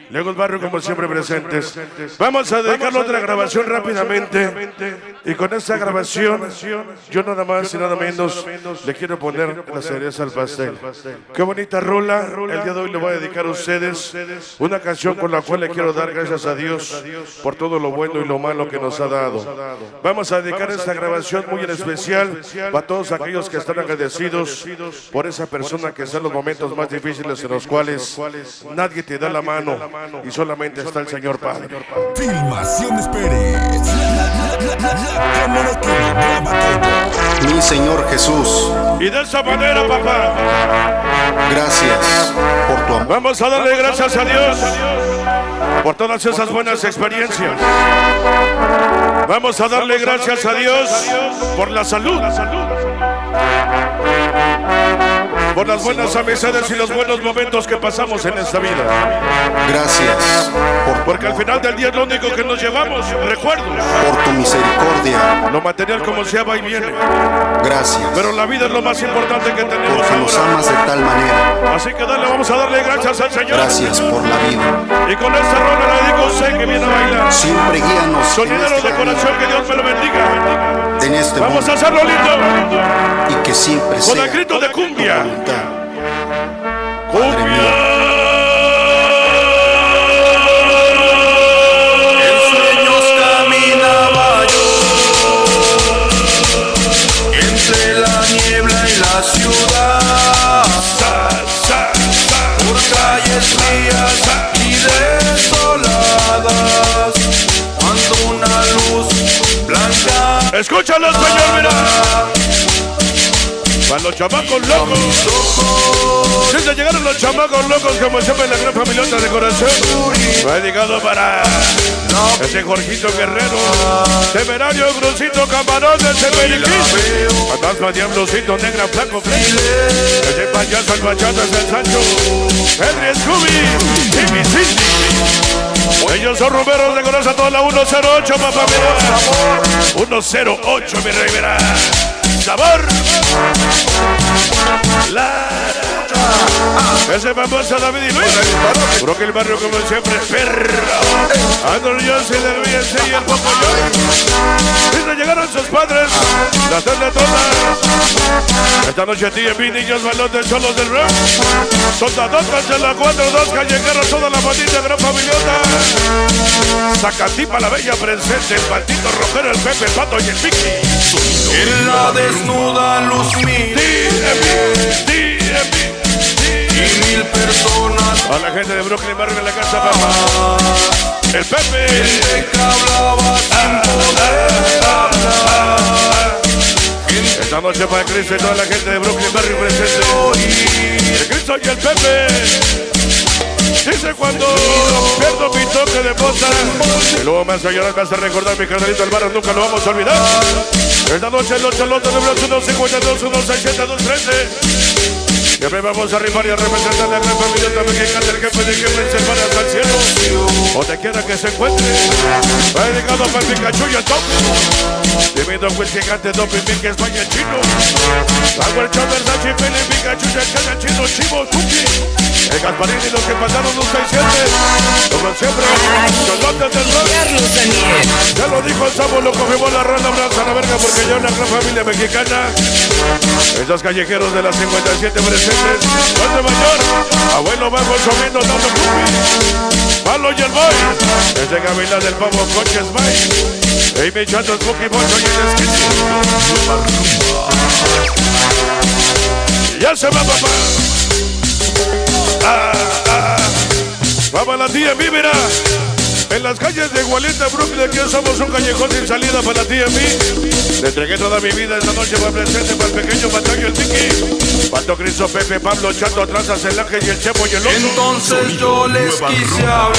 Llegos Barrio, como siempre presentes. Vamos a dedicarle otra grabación rápidamente. Y con esta grabación, yo nada más y nada menos le quiero poner la cereza al pastel. Qué bonita rola. El día de hoy le voy a dedicar a ustedes una canción con la cual le quiero dar gracias a Dios por todo lo bueno y lo malo que nos ha dado. Vamos a dedicar esta grabación muy en especial para todos aquellos que están agradecidos por esa persona que está en los momentos más difíciles en los cuales nadie te da la mano y solamente está el Señor Padre. Filmaciones Pérez. La cámara que lo graba todo. Mi Señor Jesús, Y de esa manera, papá, gracias por tu amor. vamos a darle gracias a Dios por todas esas buenas experiencias. Vamos a darle gracias a Dios por la salud, por las buenas amistades y los buenos momentos que pasamos en esta vida. Gracias Porque al final del día es lo único que nos llevamos, recuerdos. por tu misericordia. Lo material como sea va y viene, Gracias pero la vida es lo más importante que tenemos porque nos ahora. amas de tal manera. Así que vamos a darle gracias al Señor. Gracias por la vida. Y con esta rola le digo a usted que viene a bailar. Siempre guíanos en Sonideros de este corazón, que Dios me lo bendiga. en este Vamos mundo a hacerlo lindo. y que siempre Con sea el grito de tu cumbia. voluntad. Padre Cumbia. mío, En sueños caminaba yo entre la niebla y la ciudad, por calles frías y desoladas, cuando una luz blanca Escúchalo, Señor, mira. Para los chamacos locos. Desde llegaron los chamacos locos, como siempre en la gran familiota de corazón. Fue dedicado para ese Jorgito Guerrero, Temerario, Crucito, Camarón, ese Periquín, Fantasma, Diablocito, Negra, Flaco, ese payaso, el bachata, es el Sancho, Henry, Scooby, y mi Cindy. Ellos son rumberos de corazón, toda la 108, papá, mira. 108, mi rey, mira. Sabor. Ese famoso David y Luis. Creo que el barrio como siempre perro. Andrew Johnson, del BNC y el Pocoyo. Desde llegaron sus padres. Las tres de todas. Esta noche TMB, niños balotes, solos del rock. Soldadotas de la 4-2, callejeros, toda la bandita, gran familiota. Zacatipa, la bella presente, el Patito Rojero, el Pepe, el Pato y el Vicky. en la desnuda luz miré y 1000 personas A la gente de Brooklyn, barrio en la casa, papá. El Pepe. gente que hablaba sin poder hablar. Esta noche para Cristo y toda la gente de Brooklyn, barrio presente. El Cristo y el Pepe. Dice cuando pierdo mi toque de bota. Y luego más allá vas a recordar mi carnalito el barrio, nunca lo vamos a olvidar. Esta noche los chalotes de Bros 152, 160, 213. Siempre vamos a rifar y a representar la gran familia también que canta el jefe de que se hasta el cielo. Donde quiera que se encuentre. Va dedicado para el Pikachu y el Top. Divino pues que cante Top y que España el chino. Albert Chávez, Versace, Pele, Pikachu, el chino, Chivo, Tuki. El Gasparín y los que pasaron un 6-7. Como siempre, chalotes del rock. Carlos Daniel. Ya lo dijo el Samo, lo confirmó la rana, abraza la verga porque ya una gran familia mexicana. Esos callejeros de las 57 presentes. Fuente Mayor, abuelo Mago comiendo dando cupi. Palo y el boy. Desde Gavilán del Pavo, Coches Mike. Ey, mi chato, Spooky Bocho y el Skitty. Ya se va, papá. Vamos a la TMB, mira. En las calles de Gualeta, Brooklyn, aquí somos un callejón sin salida para la TMB. Le entregué toda mi vida esta noche para presente, para el pequeño Pataño, el Tiki. Pato, Cristo, Pepe, Pablo, Chato, Trazas, el Ángel y el Chepo y el Oso. Entonces yo les quise hablar,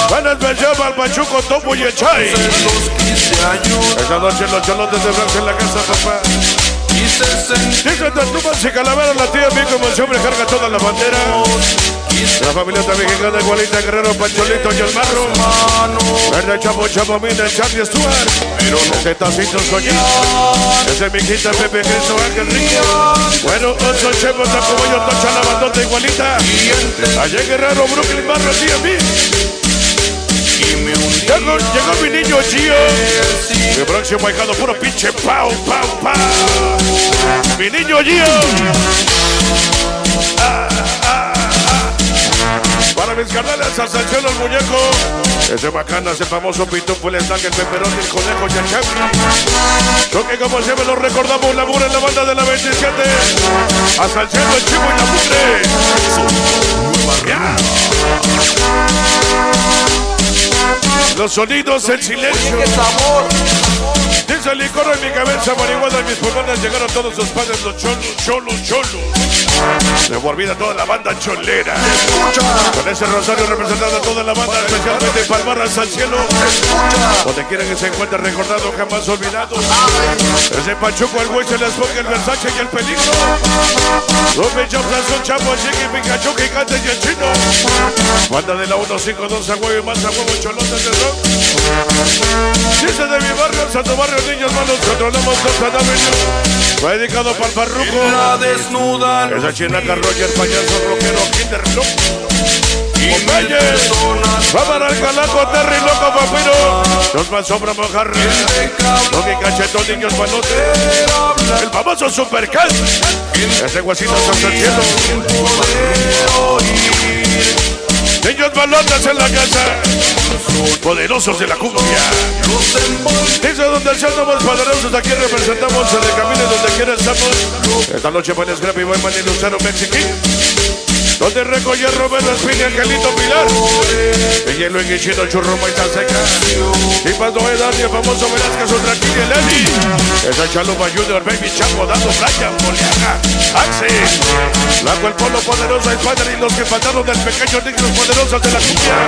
Buenas especial para el Pachuco, Topo y el Chay. los quise ayudar. Esta noche los chalotes de Francia en la casa, papá. Quise sentir Dice Tatumas y Calavera, la tía bien como el hombre carga toda la bandera. La familia también mexicana, igualita, Guerrero, Pancholito y el Marro. Verde, Chamo, Chamo, Mina, Charlie Stuart. Pero no se tacito soñar. Ese es mi quinta, Pepe, Cristo, Ángel Rico. Bueno, Oso, Chemo, Tacoboyo, Tocha, la bandota igualita. Allá en Guerrero, Brooklyn, Barro, tía bien. Llegó mi niño Gio. Mi próximo ahijado, puro pinche pau, pau, pau. Mi niño Gio. Para mis carnales, hasta el cielo el muñeco. Ese bacana, ese famoso pitufo, el estanque, el peperón, el conejo y el chapi. Lo que como siempre lo recordamos, la mura en la banda de la 27. Hasta el cielo el chivo y la mugre. Yeah. Los sonidos, el silencio. Dice el licor en mi cabeza, marihuana en mis pulmones. Llegaron todos sus padres, los cholos. Se me olvida toda la banda cholera. Con ese rosario representando a toda la banda, especialmente Palmar hasta el cielo. Donde quiera que se encuentre recordado, jamás olvidado. Ese Pachuco, el Hueso, el Esponja, el Versace y el Peligro. Los Bechoplas son Chapo, Chiqui, Pikachu, Gigante y el Chino. Banda de la 152 a huevo y más a huevo, cholotes de rock. Dice de mi barrio, Santo Barrio, niños malos, controlamos Costa Avenue. Fue dedicado para el Farruco. la desnuda. Esa chinaca, Roger, payaso, rockero, Kinder, loco. Oye, va para el calaco, Terry, loco, papiro. Los más sombra, mojarra. Loki, cachetón, niños malotes. El famoso Supercat. Ese guasito hasta el cielo. Niños malotes en la casa. Poderosos de la cumbia. Dice donde somos poderosos, aquí representamos en el camino donde quiera estamos. Esta noche buen Scrappy, buen man y Lucero Mexiquín. Donde recoge Roberto Espina, Angelito Pilar. El hielo en Guichino, Churro, Maita Seca. Y cuando es Dani, el famoso Velázquez, otra aquí el Eli. Esa Chalupa Junior, Baby Chapo, Dando, Brian, Poliaga, Axel. Lago el Polo Poderosa, Spider y los que faltaron del pequeño Niños Poderosos de la cumbia.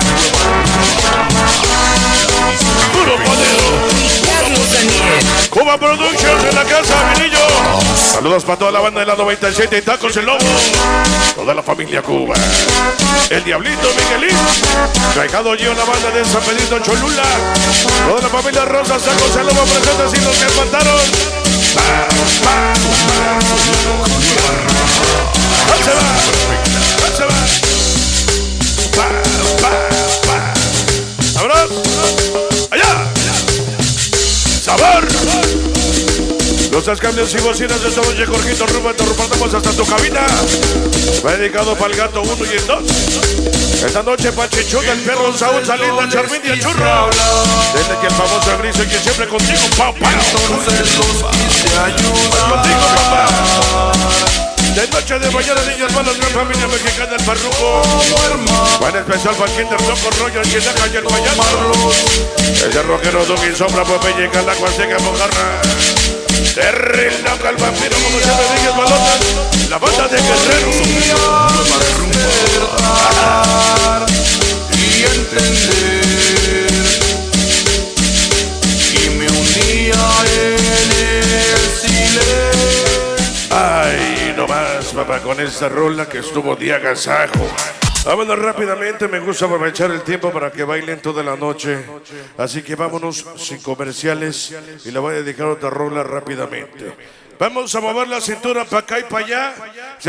Puro poderoso. Cuba Productions en la casa, mi niño. Saludos para toda la banda de la 97 y Tacos el Lobo. Toda la familia Cuba. El Diablito Miguelín. Traijado Gio, la banda de San Pedrito Cholula. Toda la familia Rosa, Tacos el Lobo presentes y los que faltaron. ¡Se va! ¡Se va! ¡Vámonos! ¡Allá! ¡Sabor! Los cambios y bocinas de esta noche, Jorgito Rubén, te reportamos hasta tu cabina. Va dedicado para el gato 1 y el 2. Esta noche para Chichuda, el perro Saúl, Salinda, Charmín y el churro. Desde que el famoso Gris que siempre contigo, pau, pau. Entonces los quise ayudar. Contigo, papá. De noche de mañana, niños malos, gran familia mexicana, el Farruco. Buen especial para el Kinder, Loco, Rollo, el Chinaca y el Payaso. Ese rockero, Duggy, Sombra, Popeye, Calacua, Seca, Mojarra. Terry, Loco, el vampiro, como siempre dije, balotas. La banda de Guerrero. Y entender. Y me hundía en el silencio. Ay, no más, papá, con esta rola que estuvo de agasajo. Vámonos rápidamente, me gusta aprovechar el tiempo para que bailen toda la noche. Así que vámonos sin comerciales y le voy a dedicar otra rola rápidamente. Vamos a mover la cintura para acá y para allá.